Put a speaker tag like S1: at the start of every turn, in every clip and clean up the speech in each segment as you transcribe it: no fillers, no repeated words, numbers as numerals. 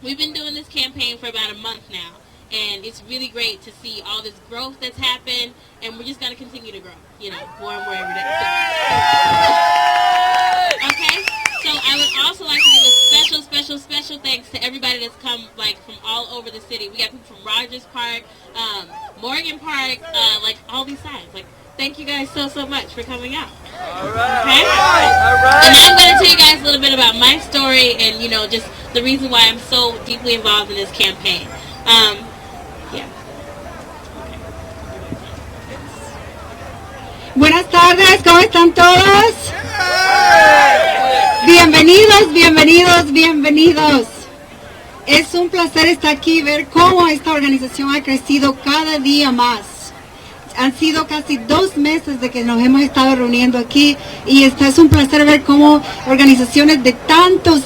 S1: We've been doing this campaign for about a month now, and it's really great to see all this growth that's happened, and we're just going to continue to grow, you know, more and more every day. Okay, so I would also like to give a special thanks to everybody that's come, like, from all over the city. We got people from Rogers Park, Morgan Park, like, all these sides. Like, thank you guys so much for coming out.
S2: All right.
S1: Okay?
S2: All right.
S1: And I'm going to tell you guys a little bit about my story and, you know, just the reason why I'm so deeply involved in this campaign. Yeah.
S3: Buenas tardes, ¿cómo están todos? Bienvenidos, bienvenidos, bienvenidos. Es un placer estar aquí y ver cómo esta organización ha crecido cada día más. Han sido casi 2 meses de que nos hemos estado reuniendo aquí y es un placer ver cómo organizaciones de tantos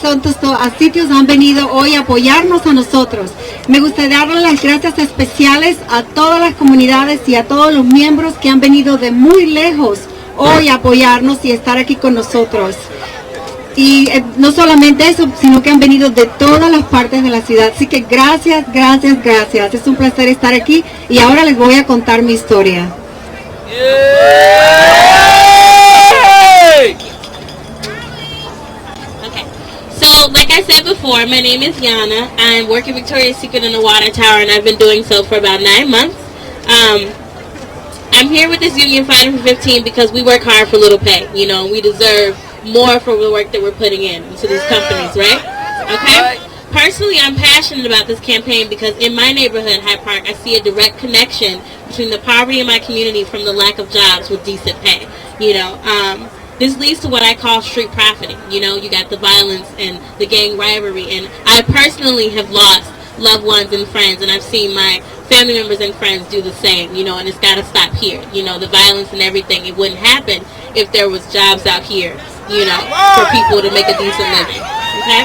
S3: sitios han venido hoy a apoyarnos a nosotros. Me gustaría darle las gracias especiales a todas las comunidades y a todos los miembros que han venido de muy lejos hoy a apoyarnos y estar aquí con nosotros. Y no solamente eso, sino que han venido de todas las partes de la ciudad. Así que gracias. Es un placer estar aquí y ahora les voy a contar mi historia.
S1: So, like I said before, my name is Yana. I work at Victoria's Secret in the Water Tower, and I've been doing so for about 9 months. I'm here with this union fighting for 15 because we work hard for little pay. You know, we deserve more for the work that we're putting into these companies, right? Okay? Personally, I'm passionate about this campaign because in my neighborhood, Hyde Park, I see a direct connection between the poverty in my community from the lack of jobs with decent pay. You know, this leads to what I call street profiting. You know, you got the violence and the gang rivalry, and I personally have lost loved ones and friends, and I've seen my family members and friends do the same, you know, and it's got to stop here. You know, the violence and everything, it wouldn't happen if there was jobs out here, you know, for people to make a decent living, okay?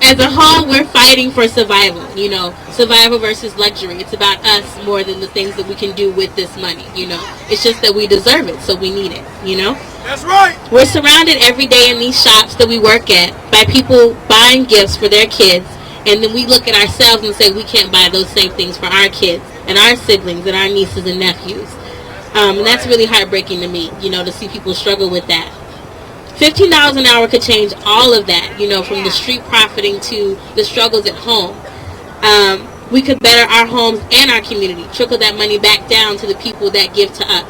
S1: As a whole, we're fighting for survival, you know, survival versus luxury. It's about us more than the things that we can do with this money, you know. It's just that we deserve it, so we need it, you know.
S2: That's right.
S1: We're surrounded every day in these shops that we work at by people buying gifts for their kids, and then we look at ourselves and say we can't buy those same things for our kids and our siblings and our nieces and nephews. And that's really heartbreaking to me, you know, to see people struggle with that. $15 an hour could change all of that, you know, from the street profiting to the struggles at home. We could better our homes and our community, trickle that money back down to the people that give to us.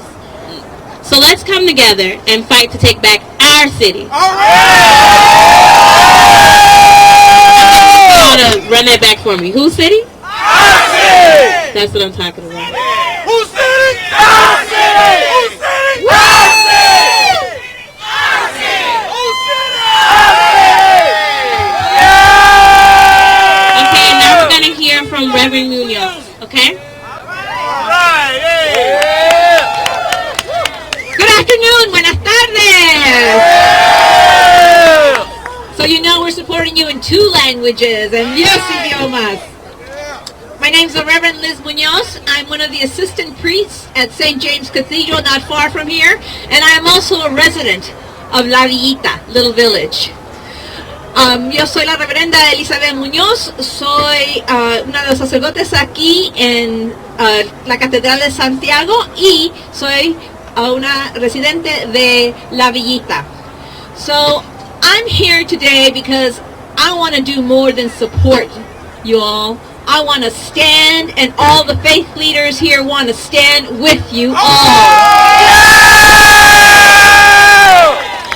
S1: So let's come together and fight to take back our city.
S2: All right.
S1: To run that back for me. Whose city?
S2: Our city.
S1: That's what I'm talking about.
S2: Whose city? Our city. Whose city? Our city. Our city. Whose city? Our city. Yeah.
S1: Okay, now we're going to hear from Reverend Munoz, okay?
S2: All right.
S3: Good afternoon, buenas tardes. So you know we're supporting you in 2 languages and 10 idiomas. My name's the Reverend Liz Munoz. I'm one of the assistant priests at St. James Cathedral, not far from here, and I am also a resident of La Villita, Little Village. Yo soy la reverenda Elizabeth Muñoz, soy una de los sacerdotes aquí en la Catedral de Santiago y soy una residente de La Villita. So I'm here today because I want to do more than support you all. I want to stand, and all the faith leaders here want to stand with you all.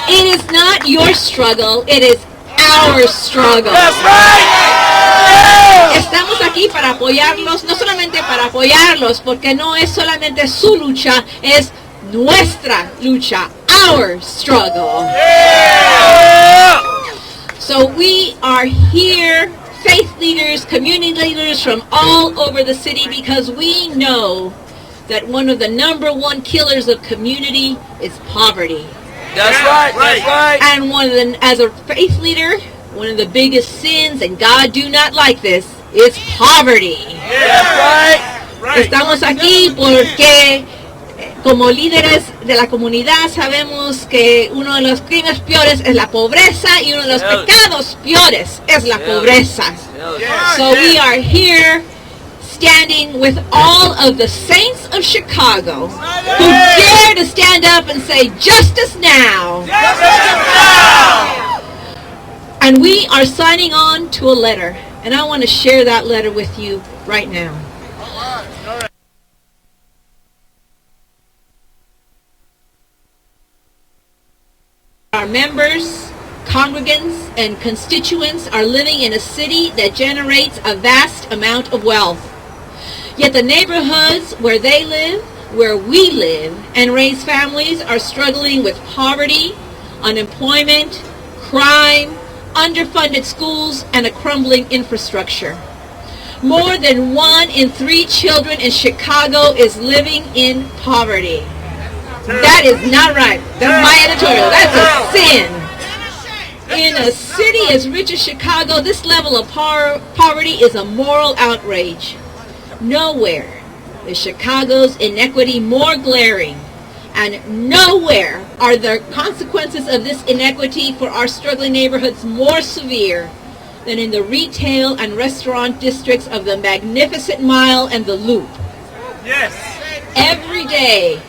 S3: It is not your struggle, it is our struggle.
S2: That's right.
S3: Estamos aquí para apoyarlos, no solamente para apoyarlos, porque no es solamente su lucha, es nuestra lucha, our struggle.
S2: Yeah.
S3: So we are here, faith leaders, community leaders from all over the city, because we know that one of the #1 killers of community is poverty.
S2: That's right. That's right.
S3: And as a faith leader, one of the biggest sins, and God do not like this, is poverty.
S2: That's right.
S3: Estamos aquí porque como líderes de la comunidad sabemos que uno de los crímenes peores es la pobreza y uno de los pecados peores es la pobreza. So we are here standing with all of the saints of Chicago who dare to stand up and say, justice now. And we are signing on to a letter, and I want to share that letter with you right now. Our members, congregants, and constituents are living in a city that generates a vast amount of wealth. Yet the neighborhoods where they live, where we live, and raise families are struggling with poverty, unemployment, crime, underfunded schools, and a crumbling infrastructure. More than 1 in 3 children in Chicago is living in poverty. That is not right. That's my editorial. That's a sin. In a city as rich as Chicago, this level of poverty is a moral outrage. Nowhere is Chicago's inequity more glaring, and nowhere are the consequences of this inequity for our struggling neighborhoods more severe than in the retail and restaurant districts of the Magnificent Mile and the Loop.
S2: Yes.
S3: Every day,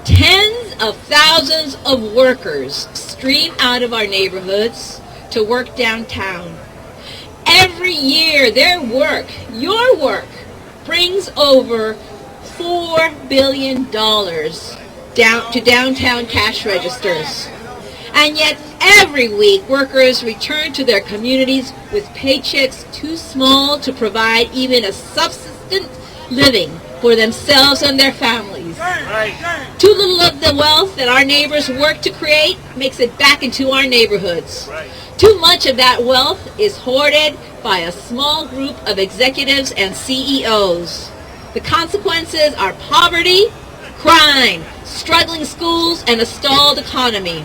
S3: tens
S4: of thousands of workers stream out of our neighborhoods to work downtown. Every year, their work, your work, brings over $4 billion down to downtown cash registers. And yet, every week, workers return to their communities with paychecks too small to provide even a subsistent living for themselves and their families.
S2: Right.
S4: Too little of the wealth that our neighbors work to create makes it back into our neighborhoods.
S2: Right.
S4: Too much of that wealth is hoarded by a small group of executives and CEOs. The consequences are poverty, crime, struggling schools, and a stalled economy.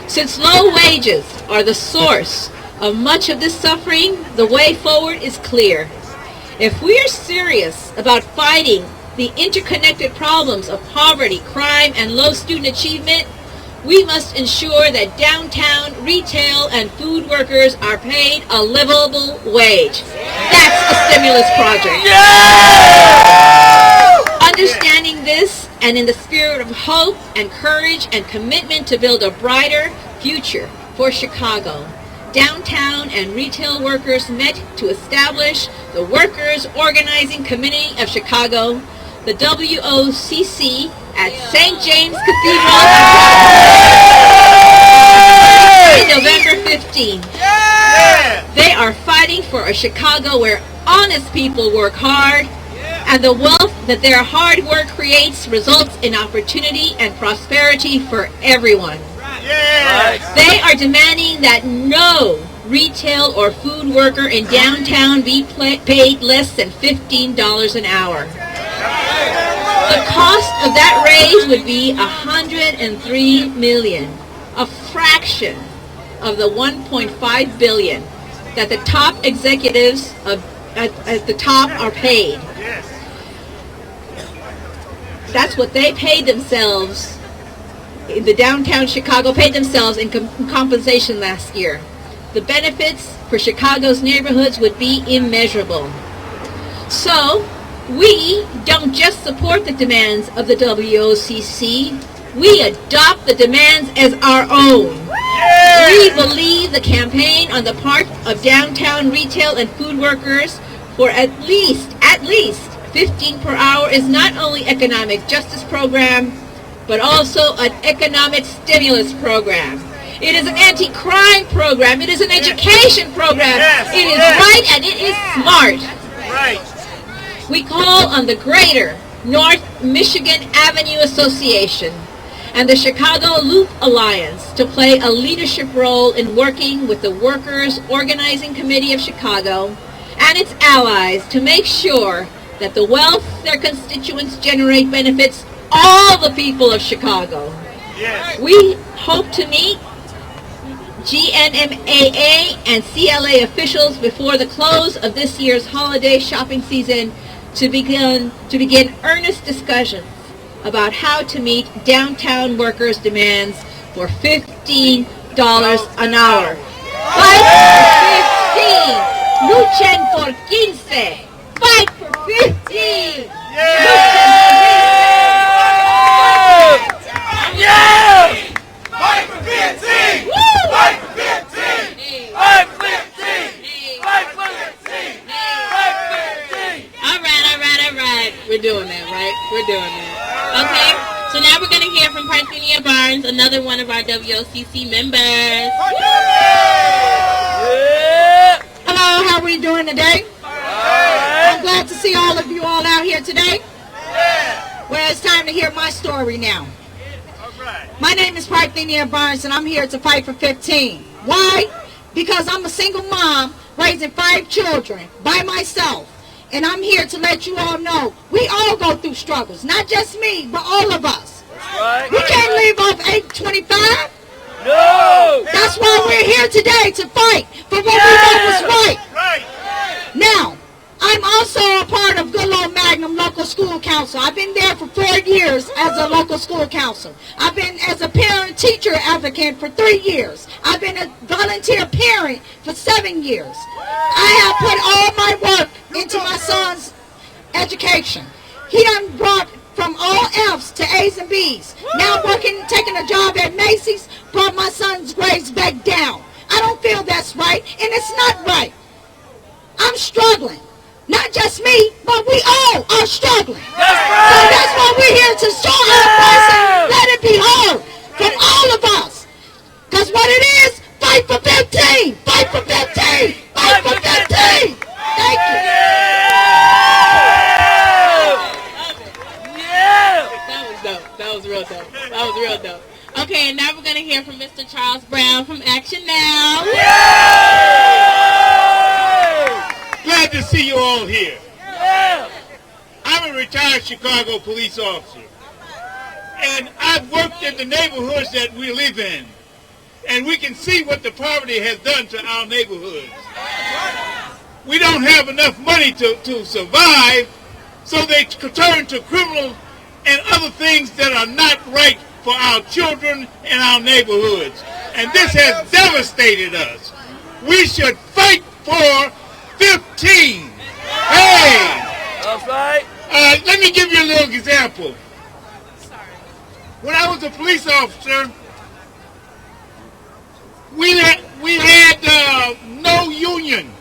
S4: Since low wages are the source of much of this suffering, the way forward is clear. If we are serious about fighting the interconnected problems of poverty, crime, and low student achievement, we must ensure that downtown retail and food workers are paid a livable wage. That's the stimulus project. Understanding this, and in the spirit of hope and courage and commitment to build a brighter future for Chicago, downtown and retail workers met to establish the Workers Organizing Committee of Chicago, the WOCC, at St. James Cathedral on November 15. They are fighting for a Chicago where honest people work hard, and the wealth that their hard work creates results in opportunity and prosperity for everyone. They are demanding that no retail or food worker in downtown be paid less than $15 an hour. The cost of that raise would be $103 million, a fraction of the $1.5 billion that the top executives at the top are paid. That's what they paid themselves. The downtown Chicago paid themselves in compensation last year. The benefits for Chicago's neighborhoods would be immeasurable. So, we don't just support the demands of the WOCC, we adopt the demands as our own. We believe the campaign on the part of downtown retail and food workers for at least 15 per hour is not only economic justice program, but also an economic stimulus program. It is an anti-crime program. It is an education program. It is right and it is smart. We call on the Greater North Michigan Avenue Association and the Chicago Loop Alliance to play a leadership role in working with the Workers Organizing Committee of Chicago and its allies to make sure that the wealth their constituents generate benefits all the people of Chicago. We hope to meet GNMAA and CLA officials before the close of this year's holiday shopping season to begin earnest discussions about how to meet downtown workers' demands for $15 an hour. Fight for 15! Luchen por 15! Fight for 15! Luchen por 15!
S2: Fight for 15!
S4: Woo!
S2: Fight for 15! Fight for 15! Fight for 15! Fight for 15!
S1: All right. We're doing that, right? We're doing that. Okay, so now we're going to hear from Parthenia Barnes, another one of our WOCC members.
S3: Hello, how are we doing today? I'm glad to see all of you all out here today. Well, it's time to hear my story now. My name is Parthenia Barnes, and I'm here to fight for 15. Why? Because I'm a single mom raising 5 children by myself. And I'm here to let you all know we all go through struggles. Not just me, but all of us.
S2: Right.
S3: We can't leave off 825.
S2: No!
S3: That's why we're here today, to fight for what we know is right. Now, I'm also a part of Good Old Magnum Local School Council. I've been there for 4 years as a local school council. I've been as a parent-teacher advocate for 3 years. I've been a volunteer parent for 7 years. I have put all my work into my son's education. He done brought
S4: from all F's to A's and B's. Now working, taking a job at Macy's, brought my son's grades back down. I don't feel that's right, and it's not right. I'm struggling. Not just me, but we all are struggling.
S2: That's
S4: So
S2: right.
S4: that's why we're here to show our voice and let it be heard from all of us. Because what it is, fight for 15! Fight for 15! Fight for 15! Thank you.
S1: That was dope. That was real dope. That was real dope. Okay, and now we're going to hear from Mr. Charles Brown from Action Now.
S5: Glad to see you all here. I'm a retired Chicago police officer, and I've worked in the neighborhoods that we live in, and we can see what the poverty has done to our neighborhoods. We don't have enough money to survive, so they turn to criminals and other things that are not right for our children and our neighborhoods. And this has devastated us. We should fight for 15. Hey!
S2: That's right.
S5: Let me give you a little example. When I was a police officer, we had no union.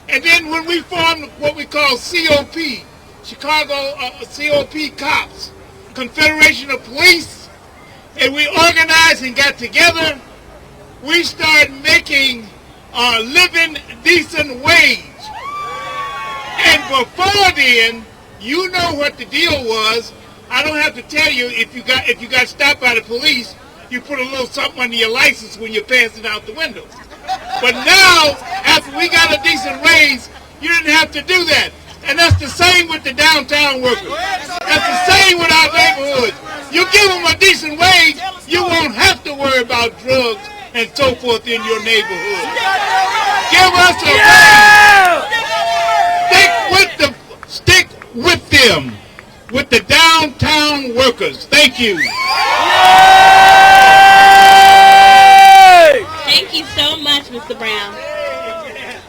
S5: And then when we formed what we call COP, Chicago COP Cops, Confederation of Police, and we organized and got together, we started making a living decent wage. And before then, you know what the deal was. I don't have to tell you, if you got stopped by the police, you put a little something on your license when you're passing out the window. But now, after we got a decent raise, you didn't have to do that. And that's the same with the downtown workers. That's the same with our neighborhoods. You give them a decent wage, you won't have to worry about drugs and so forth in your neighborhood. Give us a raise. Stick with them, with the downtown workers. Thank you.
S1: Thank you so much, Mr. Brown.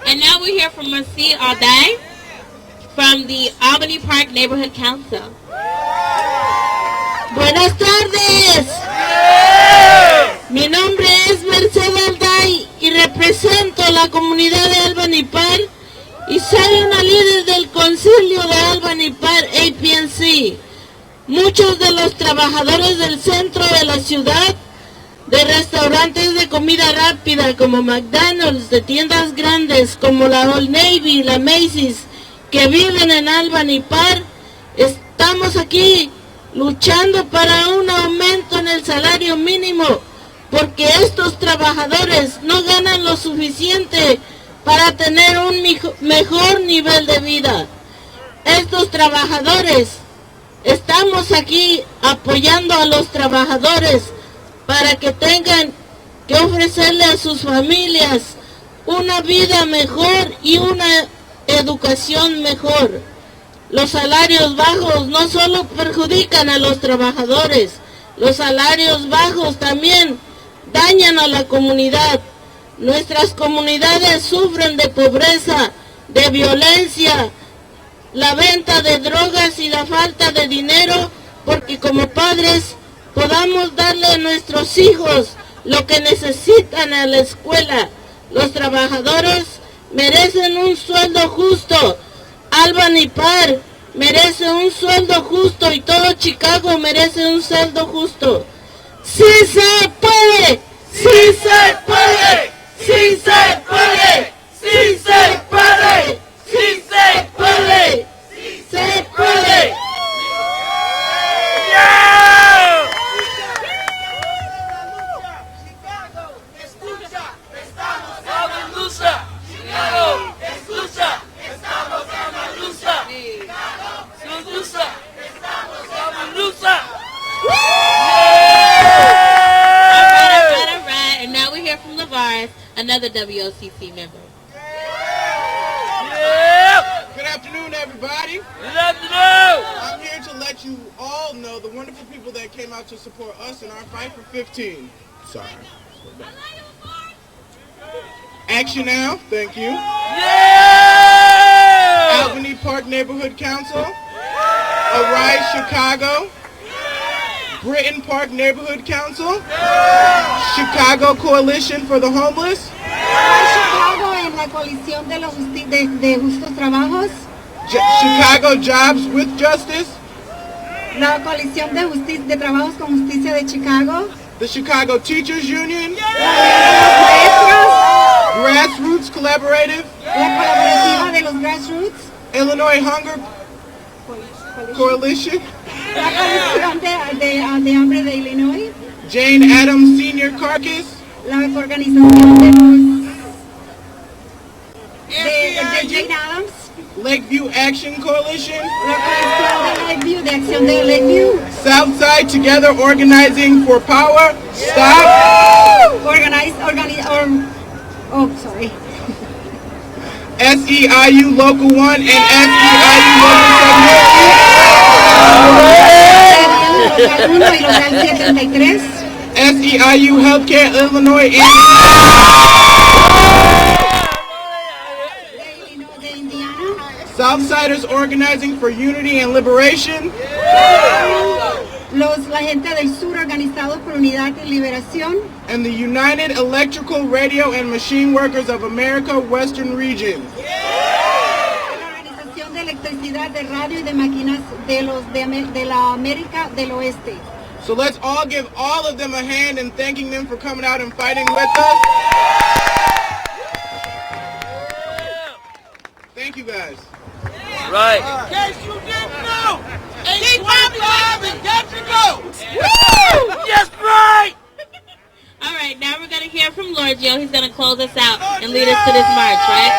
S1: And now we hear from Monsieur Auday from the Albany Park Neighborhood Council.
S6: Buenas tardes. Mi nombre es Mercedes Alday y represento la comunidad de Albany Park y soy una líder del concilio de Albany Park APNC. Muchos de los trabajadores del centro de la ciudad, de restaurantes de comida rápida como McDonald's, de tiendas grandes como la Old Navy, la Macy's, que viven en Albany Park, estamos aquí luchando para un aumento en el salario mínimo, porque estos trabajadores no ganan lo suficiente para tener un mejor nivel de vida. Estos trabajadores, estamos aquí apoyando a los trabajadores para que tengan que ofrecerle a sus familias una vida mejor y una educación mejor. Los salarios bajos no solo perjudican a los trabajadores, los salarios bajos también dañan a la comunidad. Nuestras comunidades sufren de pobreza, de violencia, la venta de drogas y la falta de dinero, porque como padres podamos darle a nuestros hijos lo que necesitan a la escuela. Los trabajadores merecen un sueldo justo. Albany Park merece un sueldo justo y todo Chicago merece un sueldo justo. ¡Sí se puede! ¡Sí se puede! ¡Sí se puede! ¡Sí se puede! ¡Sí se puede! ¡Sí se puede!
S1: Alright. And now we hear from LeVar, another WOCC member.
S7: Good afternoon, everybody.
S2: Good afternoon.
S7: I'm here to let you all know the wonderful people that came out to support us in our fight for 15. Sorry. Action Now, thank you.
S2: Yeah!
S7: Albany Park Neighborhood Council. Arise Chicago, Britton Park Neighborhood Council, Chicago Coalition for the Homeless,
S3: Chicago en la coalición de, de justos trabajos,
S7: Chicago Jobs with Justice,
S3: la coalición de trabajos con justicia de Chicago,
S7: the Chicago Teachers Union,
S3: maestros,
S7: Grassroots Collaborative,
S3: la colaborativa de los grassroots,
S7: Illinois Hunger Coalition,
S3: la coalición de hambre de Illinois,
S7: Jane Addams Senior Caucus,
S3: la organización de Jane Addams,
S7: Lakeview Action Coalition,
S3: la coalición de Lakeview, de acción de Lakeview,
S7: Southside Together Organizing for Power, Stop, SEIU Local 1 and SEIU Local 7.
S3: Local 1 y Local 73,
S7: SEIU Healthcare Illinois and
S3: de Indiana,
S7: Southsiders Organizing for Unity and Liberation,
S3: la gente del sur organizados por unidad y liberación,
S7: and the United Electrical Radio and Machine Workers of America Western Region.
S3: la organización de electricidad, de radio y de máquinas de la América del Oeste.
S7: So let's all give all of them a hand in thanking them for coming out and fighting with us. Thank you guys.
S2: Right.
S8: In case you didn't know, 825 has got to go.
S2: Yes, right.
S1: All right, now we're going to hear from Lord Joe. He's going to close us out and lead us to this march, right?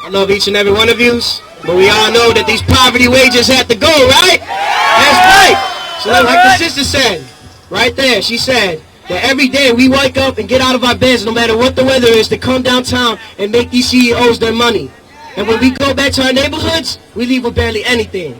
S9: I love each and every one of you, but we all know that these poverty wages have to go, right? That's right. So like the sister said, right there, she said that every day we wake up and get out of our beds, no matter what the weather is, to come downtown and make these CEOs their money. And when we go back to our neighborhoods, we leave with barely anything.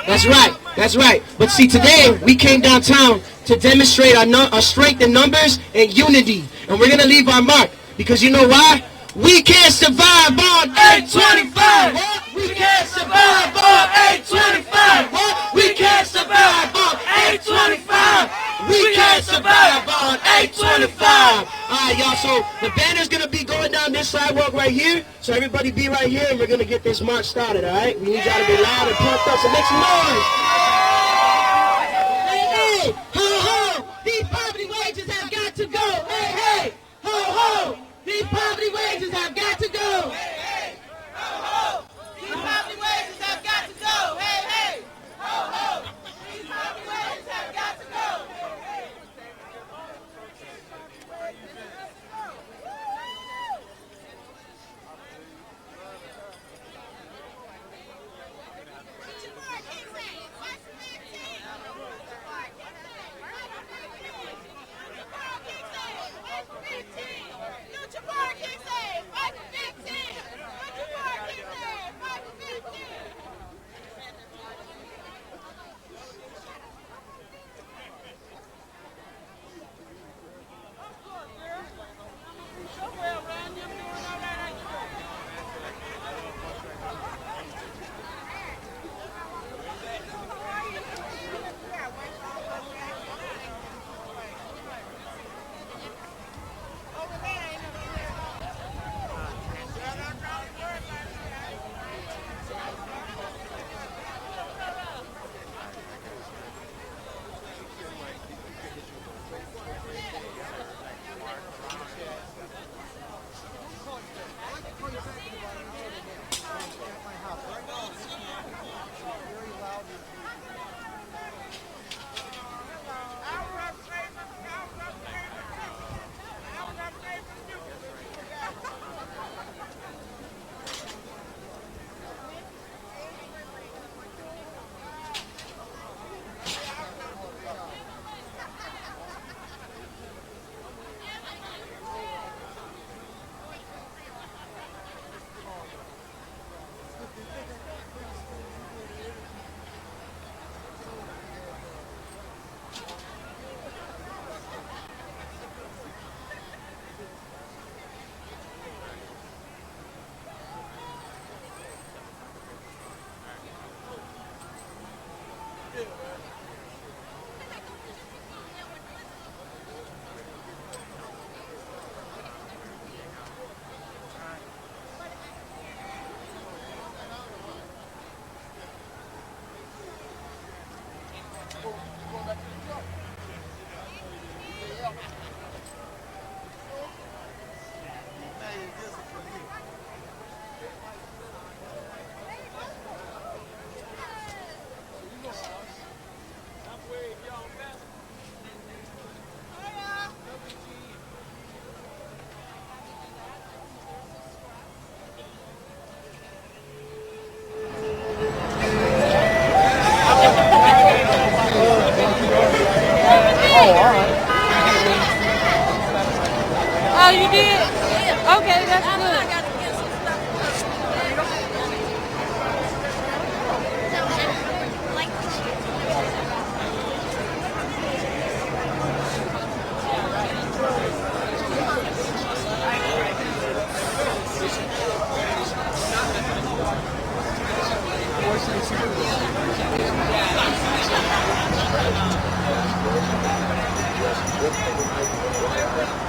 S9: That's right. That's right. But see, today we came downtown to demonstrate our strength in numbers and unity. And we're going to leave our mark. Because you know why? We can't survive on 825. What? We can't survive on 825. What? We can't survive on 825. We can't survive on 825. Alright, y'all, so the banner's going to be going down this sidewalk right here. So everybody be right here and we're going to get this march started, alright? We need y'all to be loud and pumped up, so make some noise. Hey, ho, ho, these poverty wages have got to go. Hey, hey, ho, ho, these poverty wages have got to go.
S8: Hey, hey, ho, ho. These poverty wages have got to go. Hey, hey, ho, ho. These poverty wages have got to go.
S10: Oh, you did? Okay, that's good.